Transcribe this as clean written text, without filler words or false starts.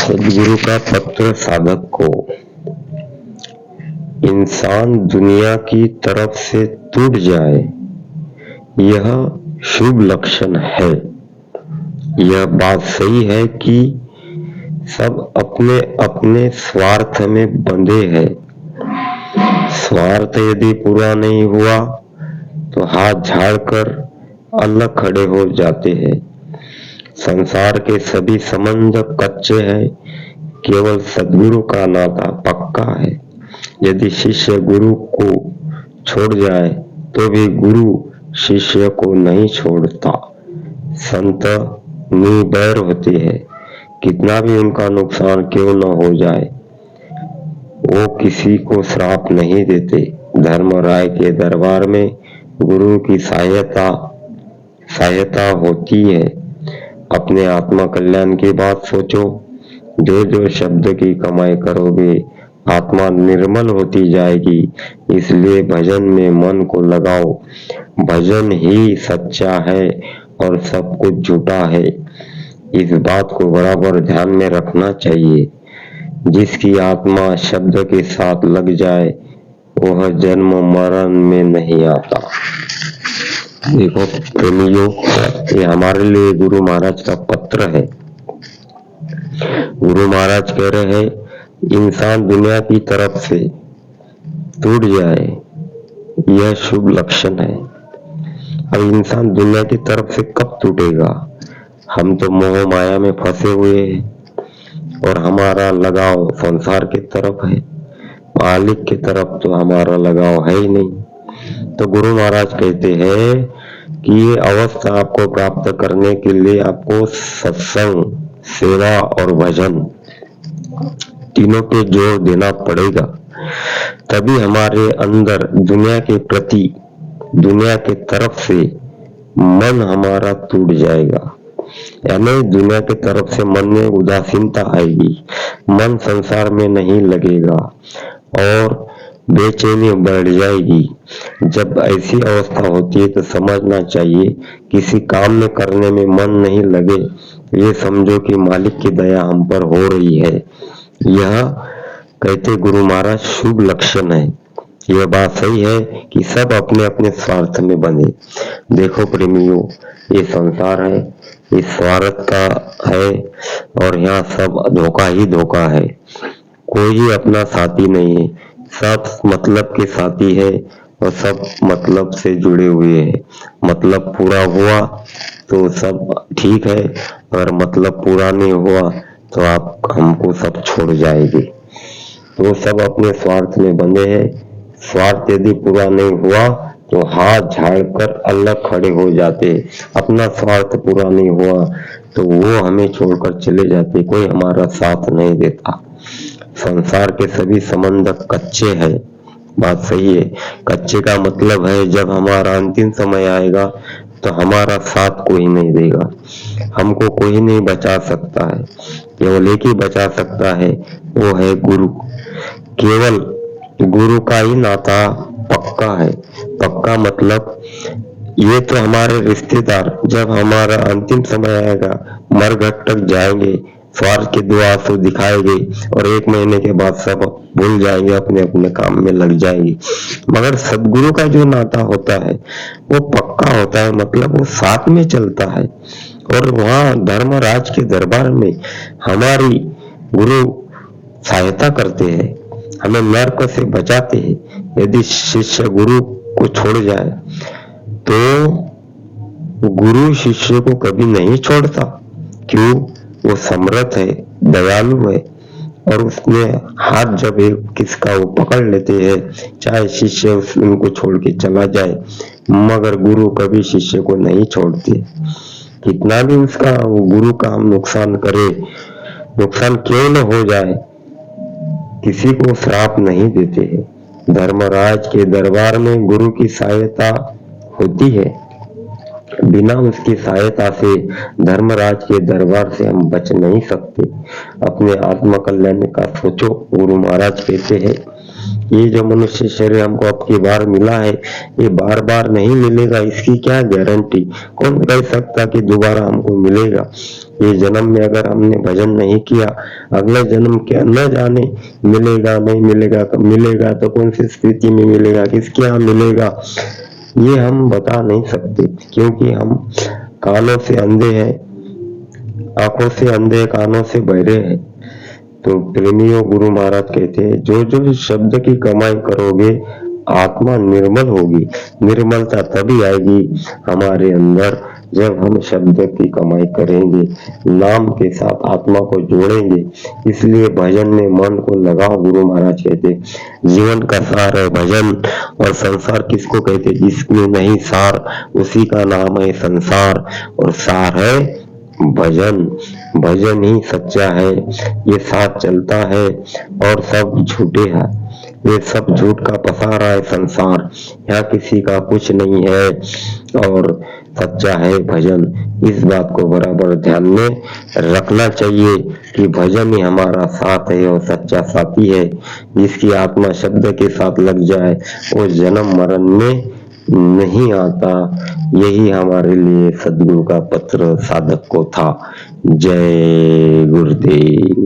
सदगुरु का पत्र साधक को। इंसान दुनिया की तरफ से टूट जाए यह शुभ लक्षण है। यह बात सही है कि सब अपने अपने स्वार्थ में बंधे हैं। स्वार्थ यदि पूरा नहीं हुआ तो हाथ झाड़कर अलग खड़े हो जाते हैं। संसार के सभी संबंध कच्चे हैं, केवल सद्गुरु का नाता पक्का है। यदि शिष्य गुरु को छोड़ जाए तो भी गुरु शिष्य को नहीं छोड़ता। संत निर्भय होते हैं, कितना भी उनका नुकसान क्यों न हो जाए, वो किसी को श्राप नहीं देते। धर्मराय के दरबार में गुरु की सहायता होती है। अपने आत्मा कल्याण की बात सोचो। जो जो शब्द की कमाई करोगे आत्मा निर्मल होती जाएगी। इसलिए भजन में मन को लगाओ। भजन ही सच्चा है और सब कुछ झूठा है। इस बात को बराबर ध्यान में रखना चाहिए। जिसकी आत्मा शब्द के साथ लग जाए वह जन्म मरण में नहीं आता। देखो प्रेमियों, ये हमारे लिए गुरु महाराज का पत्र है। गुरु महाराज कह रहे हैं इंसान दुनिया की तरफ से टूट जाए यह शुभ लक्षण है। अब इंसान दुनिया की तरफ से कब टूटेगा? हम तो मोह माया में फंसे हुए हैं और हमारा लगाव संसार की तरफ है, मालिक की तरफ तो हमारा लगाव है ही नहीं। तो गुरु महाराज कहते हैं कि ये अवस्था आपको प्राप्त करने के लिए आपको सत्संग, सेवा और भजन तीनों पे जोर देना पड़ेगा। तभी हमारे अंदर दुनिया के प्रति, दुनिया के तरफ से मन हमारा टूट जाएगा। यानी दुनिया की तरफ से मन में उदासीनता आएगी, मन संसार में नहीं लगेगा और बेचैनी बढ़ जाएगी। जब ऐसी अवस्था होती है तो समझना चाहिए किसी काम में करने में मन नहीं लगे, ये समझो कि मालिक की दया हम पर हो रही है। यह कहते गुरु महाराज शुभ लक्षण है। यह बात सही है कि सब अपने अपने स्वार्थ में बंधे। देखो प्रेमियों, ये संसार है, ये स्वार्थ का है और यहाँ सब धोखा ही धोखा है। कोई अपना साथी नहीं है, सब मतलब के साथी है और सब मतलब से जुड़े हुए हैं। मतलब पूरा हुआ तो सब ठीक है, अगर मतलब पूरा नहीं हुआ तो आप हमको सब छोड़ जाएंगे। तो सब अपने स्वार्थ में बंधे हैं। स्वार्थ यदि पूरा नहीं हुआ तो हाथ झाड़कर अलग खड़े हो जाते। अपना स्वार्थ पूरा नहीं हुआ तो वो हमें छोड़कर चले जाते, कोई हमारा साथ नहीं देता। संसार के सभी संबंध कच्चे हैं, बात सही है। कच्चे का मतलब है जब हमारा अंतिम समय आएगा तो हमारा साथ कोई नहीं देगा, हमको कोई नहीं बचा सकता है। केवल एक ही बचा सकता है, वो है गुरु। केवल गुरु का ही नाता पक्का है। पक्का मतलब ये तो हमारे रिश्तेदार जब हमारा अंतिम समय आएगा, मरघट तक जाएंगे, स्वार्थ के दो आंसू दिखाएंगे और 1 महीने के बाद सब भूल जाएंगे, अपने अपने काम में लग जाएंगे। मगर सदगुरु का जो नाता होता है वो पक्का होता है, मतलब वो साथ में चलता है। और वहाँ धर्मराज के दरबार में हमारी गुरु सहायता करते हैं, हमें नरक से बचाते हैं। यदि शिष्य गुरु को छोड़ जाए तो गुरु शिष्य को कभी नहीं छोड़ता। क्यों? वो समर्थ है, दयालु है और उसने हाथ जब एक किसका वो पकड़ लेते हैं, चाहे शिष्य उनको छोड़ के चला जाए, मगर गुरु कभी शिष्य को नहीं छोड़ते। कितना भी उसका गुरु का हम नुकसान करे, नुकसान क्यों न हो जाए, किसी को श्राप नहीं देते हैं। धर्मराज के दरबार में गुरु की सहायता होती है। बिना उसकी सहायता से धर्मराज के दरबार से हम बच नहीं सकते। अपने आत्मा कल्याण का सोचो। गुरु महाराज कहते हैं ये जो मनुष्य शरीर हमको अब की बार मिला है ये बार बार नहीं मिलेगा, इसकी क्या गारंटी? कौन कह सकता कि दोबारा हमको मिलेगा? ये जन्म में अगर हमने भजन नहीं किया, अगले जन्म क्या न जाने मिलेगा नहीं मिलेगा, कब मिलेगा तो कौन सी स्थिति में मिलेगा, किसके यहाँ मिलेगा, ये हम बता नहीं सकते, क्योंकि हम कानों से अंधे हैं, आंखों से अंधे, कानों से बहरे हैं। तो प्रेमियों, गुरु महाराज कहते हैं, जो जो शब्द की कमाई करोगे आत्मा निर्मल होगी। निर्मलता तभी आएगी हमारे अंदर जब हम शब्द की कमाई करेंगे, नाम के साथ आत्मा को जोड़ेंगे। इसलिए भजन में मन को लगाओ। गुरु महाराज कहते, जीवन का सार है भजन, और संसार किसको कहते, जिसमें नहीं सार उसी का नाम है संसार, और सार है भजन। भजन ही सच्चा है, ये साथ चलता है और सब झूठे हैं। ये सब झूठ का पसारा है संसार, यहाँ किसी का कुछ नहीं है, और सच्चा है भजन। इस बात को बराबर ध्यान में रखना चाहिए कि भजन ही हमारा साथ है और सच्चा साथी है। जिसकी आत्मा शब्द के साथ लग जाए वो जन्म मरण में नहीं आता। यही हमारे लिए सदगुरु का पत्र साधक को था। जय गुरुदेव।